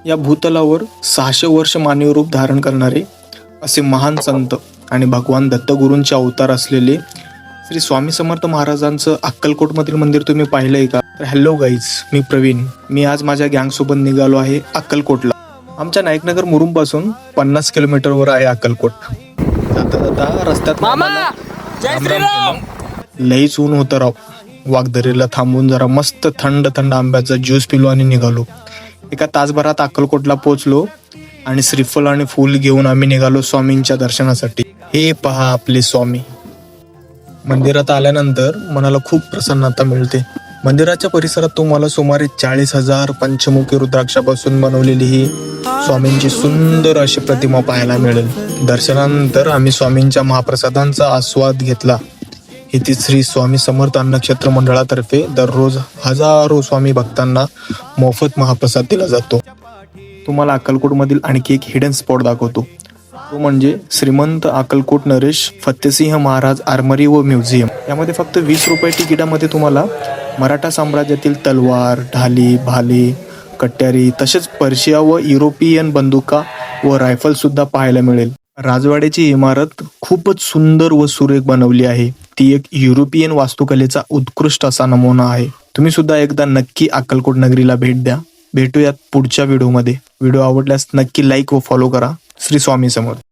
या भूतलावर 600 वर्ष मानवी रूप धारण करणारे असे महान संत आणि भगवान दत्तगुरूंचे अवतार असलेले श्री स्वामी समर्थ महाराजांचं अक्कलकोटमधील मंदिर तुम्ही पाहिलंय का? तर हॅलो गाईज, मी प्रवीण. मी आज माझ्या गँगसोबत निघालो आहे अक्कलकोटला. आमच्या नायकनगर मुरुम पासून 50 किलोमीटरवर आहे अक्कलकोट. जाता जाता रस्त्यात राम राम लईच ऊन होतं राव. वाघदरीला थांबून जरा मस्त थंड थंड आंब्याचा ज्यूस पिलो आणि निघालो. एका तासभरात अक्कलकोटला पोहोचलो आणि श्रीफल आणि फूल घेऊन आम्ही निघालो स्वामींच्या दर्शनासाठी. हे पहा आपले स्वामी. मंदिरात आल्यानंतर मनाला खूप प्रसन्नता मिळते. मंदिराच्या परिसरात तुम्हाला सुमारे 40,000 पंचमुखी रुद्राक्षापासून बनवलेली ही स्वामींची सुंदर अशी प्रतिमा पाहायला मिळेल. दर्शनानंतर आम्ही स्वामींच्या महाप्रसादांचा आस्वाद घेतला. इथे श्री स्वामी समर्थ अन्नक्षेत्र मंडळातर्फे दररोज हजारो स्वामी भक्तांना मोफत महाप्रसाद दिला जातो. तुम्हाला अक्कलकोटमधील आणखी एक हिडन स्पॉट दाखवतो. तो म्हणजे श्रीमंत अक्कलकोट नरेश फत्तेसिंह महाराज आर्मरी व म्युझियम. यामध्ये फक्त 20 रुपये तिकिटामध्ये तुम्हाला मराठा साम्राज्यातील तलवार, ढाली, भाले, कट्यारी तसेच पर्शिया व युरोपियन बंदुका व रायफल सुद्धा पाहायला मिळेल. राजवाड्याची इमारत खूपच सुंदर व सुरेख बनवली आहे. ती एक युरोपियन वास्तुकलेचा उत्कृष्ट असा नमुना आहे. तुम्ही सुद्धा एकदा नक्की अक्कलकोट नगरीला भेट द्या. भेटूयात पुढच्या व्हिडिओमध्ये. व्हिडिओ आवडल्यास नक्की लाईक व फॉलो करा. श्री स्वामी समर्थ.